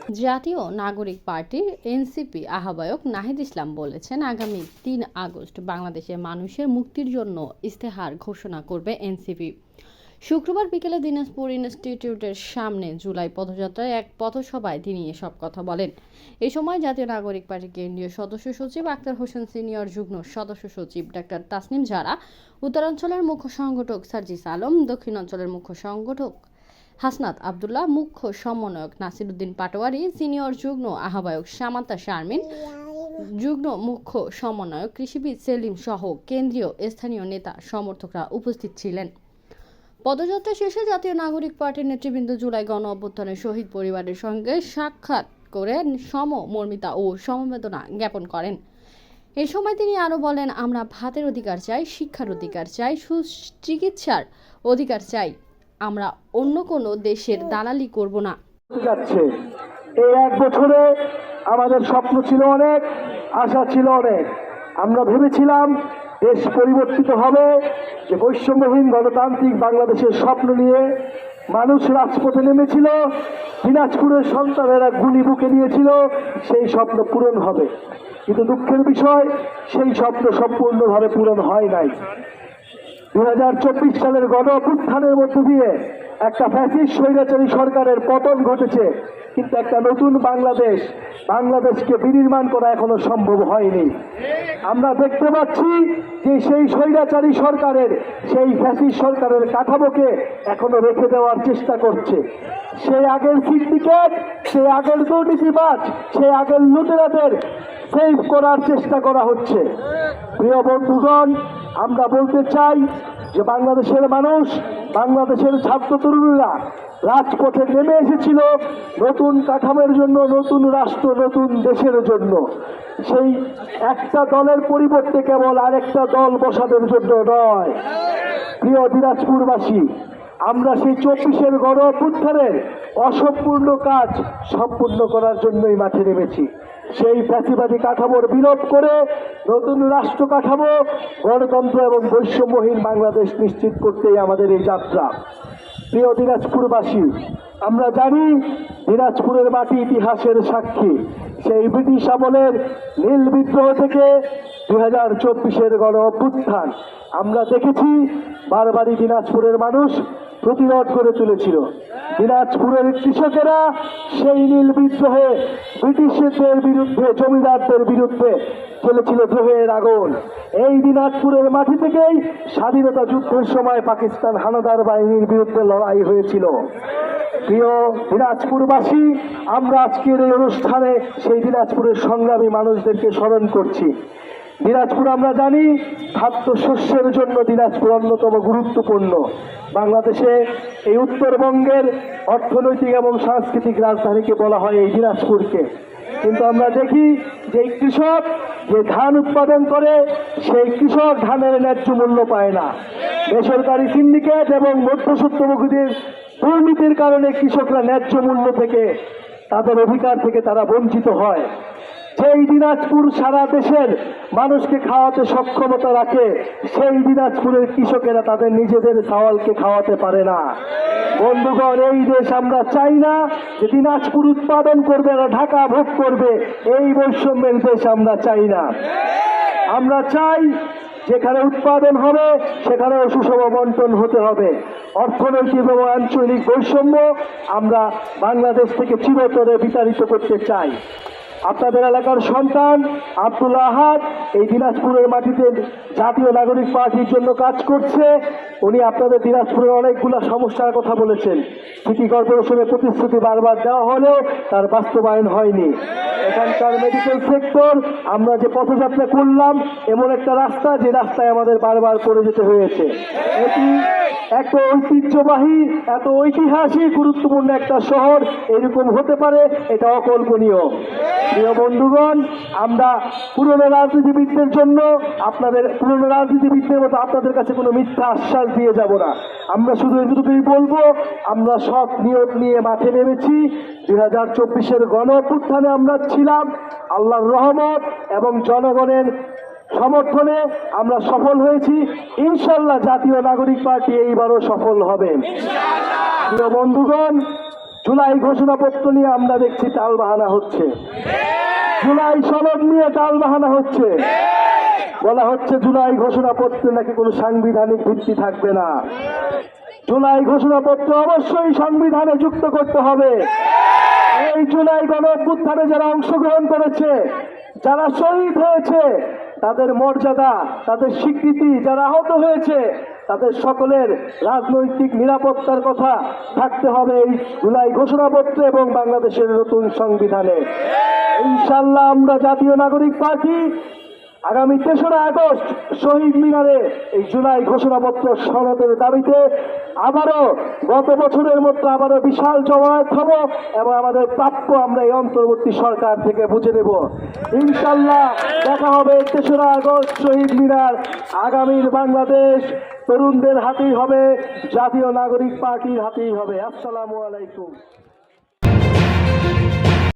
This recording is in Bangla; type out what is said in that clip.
জাতীয় নাগরিক পার্টির এনসিপি আহ্বায়ক নাহিদ ইসলাম বলেছেন, আগামী ৩ আগস্ট বাংলাদেশের মানুষের মুক্তির জন্য ইস্তেহার ঘোষণা করবে এনসিপি। শুক্রবার বিকেলে দিনাজপুর ইনস্টিটিউটের সামনে জুলাই পদযাত্রায় এক পথসভায় তিনি এসব কথা বলেন। এ সময় জাতীয় নাগরিক পার্টির কেন্দ্রীয় সদস্য সচিব আক্তার হোসেন, সিনিয়র যুগ্ম সদস্য সচিব ডাক্তার তাসনিম জারা, উত্তরাঞ্চলের মুখ্য সংগঠক সার্জিস আলম, দক্ষিণাঞ্চলের মুখ্য সংগঠক হাসনাত আবদুল্লাহ, মুখ্য সমন্বয়ক নাসিরউদ্দিন পাটোয়ারি, সিনিয়র যুগ্ম আহ্বায়ক সামান্তা শারমিন, যুগ্ম মুখ্য সমন্বয়ক কৃষিবিদ সেলিম সহ কেন্দ্রীয় স্থানীয় নেতা সমর্থকরা উপস্থিত ছিলেন। পদযাত্রা শেষে জাতীয় নাগরিক পার্টির নেতৃবৃন্দ জুলাই গণ অভ্যুত্থানের শহীদ পরিবারের সঙ্গে সাক্ষাৎ করে সমমর্মিতা ও সমবেদনা জ্ঞাপন করেন। এ সময় তিনি আরও বলেন, আমরা ভাতের অধিকার চাই, শিক্ষার অধিকার চাই, সুচিকিৎসার অধিকার চাই। আমরা অন্য কোনো দেশের দালালি করব না। এই এক বছরে আমাদের স্বপ্ন ছিল অনেক, আশা ছিল অনেক। আমরা ভেবেছিলাম দেশ পরিবর্তিত হবে, যে বৈষম্যহীন গণতান্ত্রিক বাংলাদেশের স্বপ্ন নিয়ে মানুষ রাজপথে নেমেছিল, দিনাজপুরের সন্তানেরা গুলি বুকে নিয়েছিল, সেই স্বপ্ন পূরণ হবে। কিন্তু দুঃখের বিষয়, সেই স্বপ্ন সম্পূর্ণভাবে পূরণ হয় নাই। 2024 সালের গণ অভ্যুত্থানের মধ্য দিয়ে একটা ফ্যাসিস্ট স্বৈরাচারী সরকারের পতন ঘটেছে, কিন্তু একটা নতুন বাংলাদেশকে বিনির্মাণ করা এখনো সম্ভব হয়নি। আমরা দেখতে পাচ্ছি যে সেই স্বৈরাচারী সরকারের, সেই ফ্যাসিস্ট সরকারের কাঠামোকে এখনো রেখে দেওয়ার চেষ্টা করছে। সেই আগের সিন্ডিকেট, সেই আগের দুর্নীতিবাজ, সেই আগের লুটেরাদের সেভ করার চেষ্টা করা হচ্ছে। প্রিয় বন্ধুগণ, আমরা বলতে চাই যে বাংলাদেশের মানুষ, বাংলাদেশের ছাত্র তরুণীরা রাজপথে নেমে এসেছিল নতুন কাঠামোর জন্য, নতুন রাষ্ট্র, নতুন দেশের জন্য। সেই একটা দলের পরিবর্তে কেবল আরেকটা দল বসানোর জন্য নয়। প্রিয় দিনাজপুরবাসী, আমরা সেই 24-এর গণ অভ্যুত্থানের অসম্পূর্ণ কাজ সম্পূর্ণ করার জন্যই মাঠে নেমেছি। সেই ফ্যাসিবাদী কাঠামোর বিলোপ করে নতুন রাষ্ট্র কাঠামো, গণতন্ত্র এবং বৈষম্যহীন বাংলাদেশ নিশ্চিত করতেই আমাদের এই যাত্রা। প্রিয় দিনাজপুরবাসী, আমরা জানি দিনাজপুরের মাটি ইতিহাসের সাক্ষী। সেই ব্রিটিশ আমলের নীল বিদ্রোহ থেকে 2024-এর গণ অভ্যুত্থান আমরা দেখেছি, বারবারই দিনাজপুরের মানুষ প্রতিরোধ করে তুলেছিল। দিনাজপুরের কৃষকেরা সেই নীল বিদ্রোহে ব্রিটিশদের বিরুদ্ধে, জমিদারদের বিরুদ্ধে চলেছিল দ্রোহের আগুন। এই দিনাজপুরের মাটি থেকেই স্বাধীনতা যুদ্ধের সময় পাকিস্তান হানাদার বাহিনীর বিরুদ্ধে লড়াই হয়েছিল। প্রিয় দিনাজপুরবাসী, আমরা আজকের এই অনুষ্ঠানে সেই দিনাজপুরের সংগ্রামী মানুষদেরকে স্মরণ করছি। দিনাজপুর আমরা জানি খাদ্যশস্যের জন্য দিনাজপুর অন্যতম গুরুত্বপূর্ণ। বাংলাদেশে এই উত্তরবঙ্গের অর্থনৈতিক এবং সাংস্কৃতিক রাজধানীকে বলা হয় এই দিনাজপুরকে। কিন্তু আমরা দেখি যে কৃষক যে ধান উৎপাদন করে, সেই কৃষক ধানের ন্যায্য মূল্য পায় না। বেসরকারি সিন্ডিকেট এবং মধ্যস্বত্বভোগীদের দুর্নীতির কারণে কৃষকরা ন্যায্য মূল্য থেকে, তাদের অধিকার থেকে তারা বঞ্চিত হয়। সেই দিনাজপুর সারা দেশের মানুষকে খাওয়াতে সক্ষমতা রাখে, সেই দিনাজপুরের কৃষকেরা তাদের নিজেদের চাওয়ালকে খাওয়াতে পারে না। বন্ধুগণ, এই দেশ আমরা চাই না যে দিনাজপুর উৎপাদন করবে আর ঢাকা ভোগ করবে, এই বৈষম্যের দেশ আমরা চাই না। আমরা চাই যেখানে উৎপাদন হবে সেখানে সুষম বন্টন হতে হবে। অর্থনৈতিক এবং আঞ্চলিক বৈষম্য আমরা বাংলাদেশ থেকে চিরতরে বিতাড়িত করতে চাই। আপনাদের এলাকার সন্তান আব্দুল আহাদ এই দিনাজপুরের মাটিতে জাতীয় নাগরিক পার্টির জন্য কাজ করছে। উনি আপনাদের দিনাজপুরের অনেকগুলো সমস্যার কথা বলেছেন। সিটি কর্পোরেশনের প্রতিশ্রুতি বারবার দেওয়া হলেও তার বাস্তবায়ন হয়নি। এখানকার মেডিকেল সেক্টর, আমরা যে পথযাত্রা করলাম, এমন একটা রাস্তা যে রাস্তায় আমাদের বারবার পড়ে যেতে হয়েছে। এটি এত ঐতিহ্যবাহী, এত ঐতিহাসিক গুরুত্বপূর্ণ একটা শহর এরকম হতে পারে, এটা অকল্পনীয়। প্রিয় বন্ধুগণ, আমরা পুরনো রাজনীতিবিদদের জন্য, আপনাদের পুরনো রাজনীতিবিদদের মতো আপনাদের কাছে কোনো মিথ্যা আশ্বাস দিয়ে যাব না। আমরা শুধু এটুকুই বলবো, আমরা সৎ নিয়ত নিয়ে মাঠে নেমেছি। 2024-এর গণ অভ্যুত্থানে আমরা ছিলাম। আল্লাহর রহমত এবং জনগণের সমর্থনে আমরা সফল হয়েছি। ইনশাআল্লাহ জাতীয় নাগরিক পার্টি এইবারও সফল হবে। প্রিয় বন্ধুগণ, জুলাই ঘোষণাপত্র নিয়ে আমরা দেখছি টালবাহানা হচ্ছে, জুলাই সনদ নিয়ে টালবাহানা হচ্ছে, বলা হচ্ছে জুলাই ঘোষণাপত্রে নাকি কোনো সাংবিধানিক ভিত্তি থাকবে না। জুলাই ঘোষণাপত্র অবশ্যই সংবিধানে যুক্ত করতে হবে। এই জুলাই গণঅভ্যুত্থানে যারা অংশগ্রহণ করেছে, যারা শহীদ হয়েছে, তাদের মর্যাদা, তাদের স্বীকৃতি, যারা আহত হয়েছে, তাদের সকলের রাজনৈতিক নিরাপত্তার কথা থাকতে হবে এই জুলাই ঘোষণাপত্রে এবং বাংলাদেশের নতুন সংবিধানে। ইনশাআল্লাহ আমরা জাতীয় নাগরিক পার্টি আগামী ৩রা আগস্ট শহীদ মিনারে এই জুলাই ঘোষণাপত্র সনদের দাবিতে আবারও গত বছরের মতো আবারও বিশাল জমায়েত হব এবং আমাদের প্রাপ্য আমরা এই অন্তর্বর্তী সরকার থেকে বুঝে নেব। ইনশাআল্লাহ দেখা হবে ৩রা আগস্ট শহীদ মিনার। আগামীর বাংলাদেশ তরুণদের হাতেই হবে, জাতীয় নাগরিক পার্টির হাতেই হবে। আসসালামু আলাইকুম।